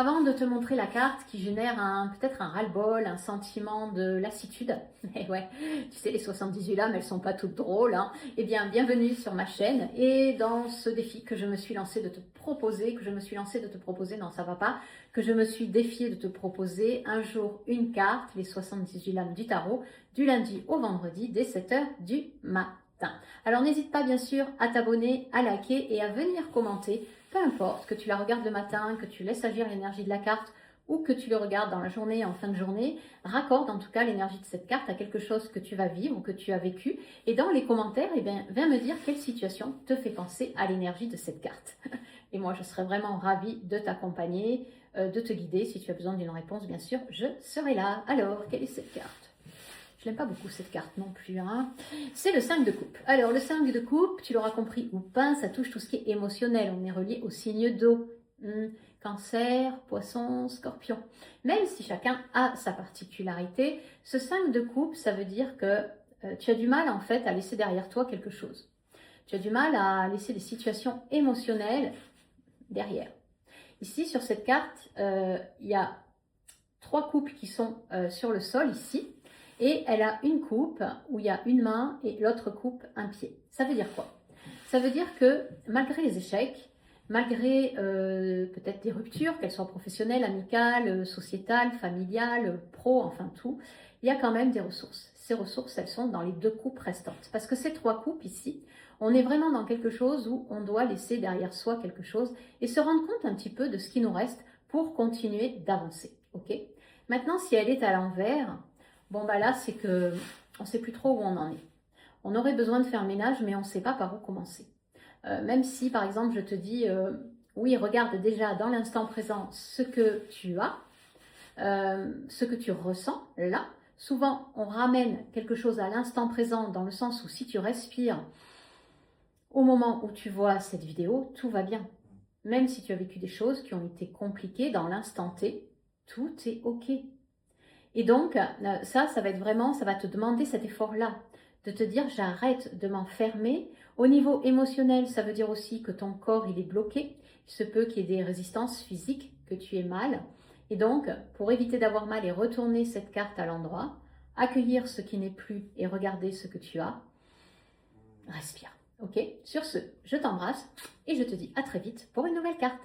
Avant de te montrer la carte qui génère peut-être un ras-le-bol, un sentiment de lassitude, et ouais, tu sais, les 78 lames, elles sont pas toutes drôles, hein. Eh bien, bienvenue sur ma chaîne et dans ce défi que je me suis lancé de te proposer, non, ça va pas, que je me suis défié de te proposer un jour une carte, les 78 lames du tarot, du lundi au vendredi, dès 7 h du matin. Alors n'hésite pas bien sûr à t'abonner, à liker et à venir commenter, peu importe que tu la regardes le matin, que tu laisses agir l'énergie de la carte ou que tu le regardes dans la journée, en fin de journée, raccorde en tout cas l'énergie de cette carte à quelque chose que tu vas vivre ou que tu as vécu. Et dans les commentaires, eh bien, viens me dire quelle situation te fait penser à l'énergie de cette carte. Et moi, je serais vraiment ravie de t'accompagner, de te guider. Si tu as besoin d'une réponse, bien sûr, je serai là. Alors, quelle est cette carte ? Je n'aime pas beaucoup cette carte non plus, hein. C'est le 5 de coupe. Alors, le 5 de coupe, tu l'auras compris ou pas, ça touche tout ce qui est émotionnel. On est relié au signe d'eau. Cancer, poisson, scorpion. Même si chacun a sa particularité, ce 5 de coupe, ça veut dire que tu as du mal en fait à laisser derrière toi quelque chose. Tu as du mal à laisser des situations émotionnelles derrière. Ici, sur cette carte, il y a 3 coupes qui sont sur le sol ici. Et elle a une coupe où il y a une main et l'autre coupe un pied. Ça veut dire quoi? Ça veut dire que malgré les échecs, malgré peut-être des ruptures, qu'elles soient professionnelles, amicales, sociétales, familiales, pro, enfin tout, il y a quand même des ressources. Ces ressources, elles sont dans les 2 coupes restantes. Parce que ces 3 coupes ici, on est vraiment dans quelque chose où on doit laisser derrière soi quelque chose et se rendre compte un petit peu de ce qui nous reste pour continuer d'avancer. Ok? Maintenant, si elle est à l'envers, bon, bah là, c'est que on ne sait plus trop où on en est. On aurait besoin de faire le ménage, mais on ne sait pas par où commencer. Même si, par exemple, je te dis, oui, regarde déjà dans l'instant présent ce que tu as, ce que tu ressens là. Souvent, on ramène quelque chose à l'instant présent dans le sens où si tu respires au moment où tu vois cette vidéo, tout va bien. Même si tu as vécu des choses qui ont été compliquées dans l'instant T, tout est OK. Et donc, ça va être vraiment, ça va te demander cet effort-là, de te dire j'arrête de m'enfermer. Au niveau émotionnel, ça veut dire aussi que ton corps, il est bloqué. Il se peut qu'il y ait des résistances physiques, que tu aies mal. Et donc, pour éviter d'avoir mal et retourner cette carte à l'endroit, accueillir ce qui n'est plus et regarder ce que tu as, respire. Ok? Sur ce, je t'embrasse et je te dis à très vite pour une nouvelle carte.